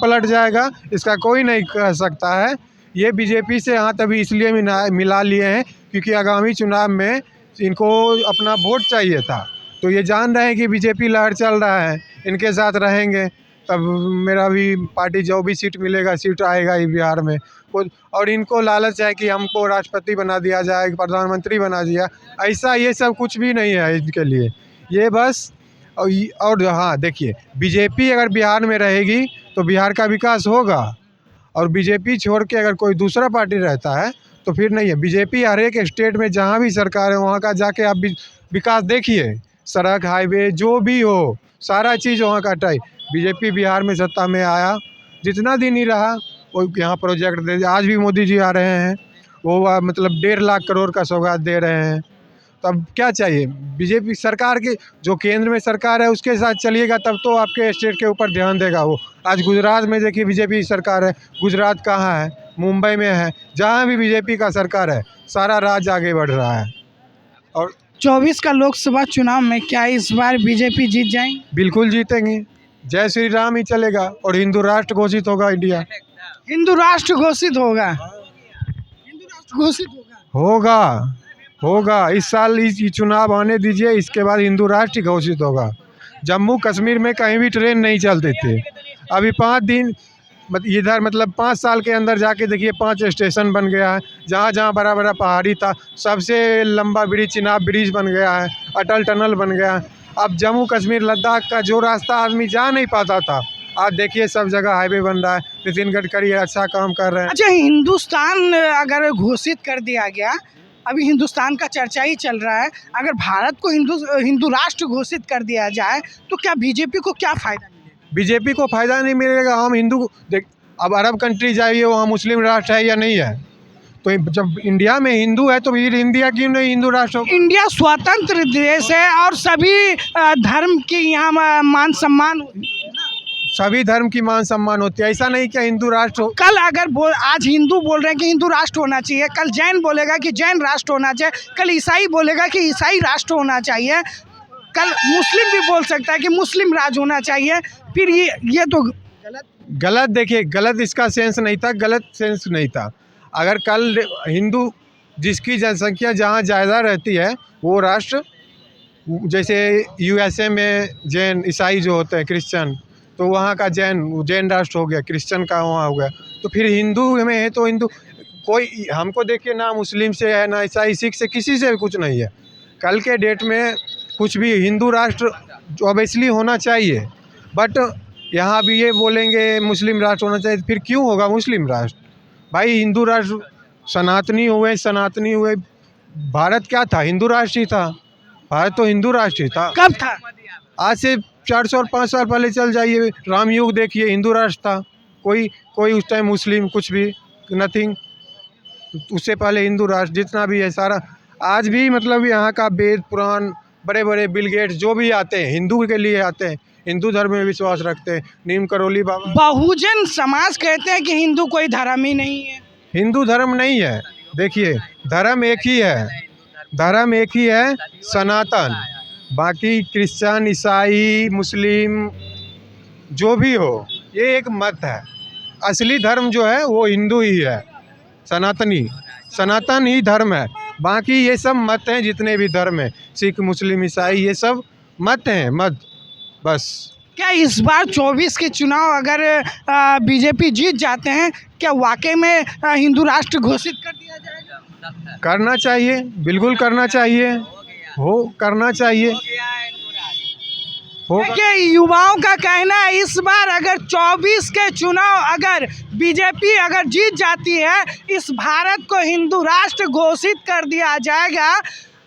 पलट जाएगा इसका कोई नहीं कह सकता है। ये बीजेपी से हाथ अभी इसलिए मिला लिए हैं क्योंकि आगामी चुनाव में इनको अपना वोट चाहिए था, तो ये जान रहे हैं कि बीजेपी लहर चल रहा है, इनके साथ रहेंगे तब मेरा भी पार्टी जो भी सीट मिलेगा सीट आएगा ही बिहार में। और इनको लालच है कि हमको राष्ट्रपति बना दिया जाए, प्रधानमंत्री बना दिया, ऐसा ये सब कुछ भी नहीं है इनके लिए। ये बस और हाँ देखिए, बीजेपी अगर बिहार में रहेगी तो बिहार का विकास होगा, और बीजेपी छोड़ के अगर कोई दूसरा पार्टी रहता है तो फिर नहीं है। बीजेपी हर एक स्टेट में जहाँ भी सरकार है वहाँ का जाके आप विकास देखिए, सड़क हाईवे जो भी हो सारा चीज़ वहाँ का टाइप। बीजेपी बिहार में सत्ता में आया, जितना दिन ही रहा वो यहाँ प्रोजेक्ट दे, आज भी मोदी जी आ रहे हैं, वो मतलब 1.5 लाख करोड़ का सौगात दे रहे हैं। तो अब क्या चाहिए, बीजेपी सरकार के जो केंद्र में सरकार है उसके साथ चलिएगा तब तो आपके स्टेट के ऊपर ध्यान देगा वो। आज गुजरात में देखिए बीजेपी सरकार है, गुजरात कहाँ है, मुंबई में है, जहाँ भी बीजेपी का सरकार है सारा राज्य आगे बढ़ रहा है। और 24 का लोकसभा चुनाव में क्या इस बार बीजेपी जीत जाएंगे? बिल्कुल जीतेंगे, जय श्री राम ही चलेगा और हिंदू राष्ट्र घोषित होगा इंडिया। हिंदू राष्ट्र घोषित होगा? हिंदू राष्ट्र घोषित होगा? होगा इस साल ये चुनाव आने दीजिए, इसके बाद हिंदू राष्ट्र घोषित होगा। जम्मू कश्मीर में कहीं भी ट्रेन नहीं चलते थे, अभी 5 दिन इधर मतलब 5 साल के अंदर जाके देखिए 5 स्टेशन बन गया है। जहाँ जहाँ बड़ा बड़ा पहाड़ी था सबसे लंबा ब्रिज चिनाब ब्रिज बन गया है, अटल टनल बन गया है। अब जम्मू कश्मीर लद्दाख का जो रास्ता आदमी जा नहीं पाता था, आज देखिए सब जगह हाईवे बन रहा है। नितिन गडकरी अच्छा काम कर रहे हैं। अच्छा, हिंदुस्तान अगर घोषित कर दिया गया, अभी हिंदुस्तान का चर्चा ही चल रहा है, अगर भारत को हिंदू राष्ट्र घोषित कर दिया जाए तो क्या बीजेपी को क्या फ़ायदा मिलेगा? बीजेपी को फ़ायदा नहीं मिलेगा। हम हिंदू देख, अब अरब कंट्री जाइए वहाँ मुस्लिम राष्ट्र है या नहीं है, तो जब इंडिया में हिंदू है तो फिर इंडिया क्यों नहीं हिंदू राष्ट्र होगा? इंडिया स्वतंत्र देश है और सभी धर्म की यहाँ मान सम्मान होती है ना? सभी धर्म की मान सम्मान होती है, ऐसा नहीं क्या हिंदू राष्ट्र हो। कल अगर आज हिंदू बोल रहे हैं कि हिंदू राष्ट्र होना चाहिए, कल जैन बोलेगा कि जैन राष्ट्र होना चाहिए, कल ईसाई बोलेगा कि ईसाई राष्ट्र होना चाहिए, कल मुस्लिम भी बोल सकता है कि मुस्लिम राज होना चाहिए। फिर ये तो गलत देखिए, गलत इसका सेंस नहीं था, गलत सेंस नहीं था। अगर कल हिंदू जिसकी जनसंख्या जहाँ ज़्यादा रहती है वो राष्ट्र, जैसे USA में जैन ईसाई जो होते हैं क्रिश्चियन, तो वहाँ का जैन राष्ट्र हो गया, क्रिश्चियन का वहाँ हो गया, तो फिर हिंदू में है तो हिंदू कोई हमको देखिए ना मुस्लिम से है ना ईसाई सिख से, किसी से भी कुछ नहीं है। कल के डेट में कुछ भी हिंदू राष्ट्र ऑब्वियसली होना चाहिए, बट यहाँ भी ये बोलेंगे मुस्लिम राष्ट्र होना चाहिए, फिर क्यों होगा मुस्लिम राष्ट्र? भाई हिंदू राष्ट्र सनातनी हुए। भारत क्या था, हिंदू राष्ट्र ही था। भारत तो हिंदू राष्ट्र ही था। कब था? आज से 400 और 5 साल पहले चल जाइए, रामयुग देखिए, हिंदू राष्ट्र था। कोई उस टाइम मुस्लिम कुछ भी नथिंग, उससे पहले हिंदू राष्ट्र जितना भी है सारा। आज भी मतलब यहाँ का वेद पुराण, बड़े बड़े बिल गेट्स जो भी आते हैं हिंदू के लिए आते हैं, हिंदू धर्म में विश्वास रखते हैं। नीम करोली बाबा। बहुजन समाज कहते हैं कि हिंदू कोई धर्म ही नहीं है। हिंदू धर्म नहीं है, देखिए धर्म एक ही है, सनातन। बाकी क्रिश्चियन ईसाई मुस्लिम जो भी हो ये एक मत है। असली धर्म जो है वो हिंदू ही है, सनातन ही धर्म है। बाकी ये सब मत हैं, जितने भी धर्म हैं, सिख मुस्लिम ईसाई, ये सब मत हैं, मत बस। क्या इस बार 24 के चुनाव अगर बीजेपी जीत जाते हैं, क्या वाकई में हिंदू राष्ट्र घोषित कर दिया जाएगा? करना चाहिए, बिल्कुल करना चाहिए, करना चाहिए। देखिए, युवाओं का कहना है इस बार अगर 24 के चुनाव अगर बीजेपी अगर जीत जाती है, इस भारत को हिंदू राष्ट्र घोषित कर दिया जाएगा।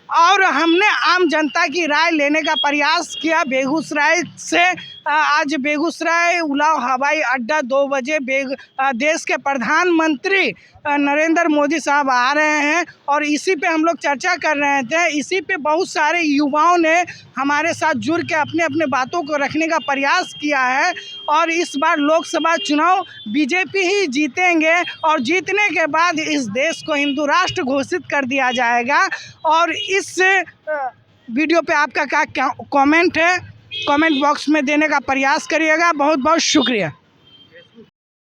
और हमने आम जनता की राय लेने का प्रयास किया बेगूसराय से। आज बेगूसराय उलाव हवाई अड्डा 2 बजे देश के प्रधानमंत्री नरेंद्र मोदी साहब आ रहे हैं और इसी पे हम लोग चर्चा कर रहे थे। इसी पे बहुत सारे युवाओं ने हमारे साथ जुड़ के अपने अपने बातों को रखने का प्रयास किया है। और इस बार लोकसभा चुनाव बीजेपी ही जीतेंगे और जीतने के बाद इस देश को हिंदू राष्ट्र घोषित कर दिया जाएगा। और इस वीडियो पे आपका क्या कमेंट है, कमेंट बॉक्स में देने का प्रयास करिएगा। बहुत बहुत शुक्रिया।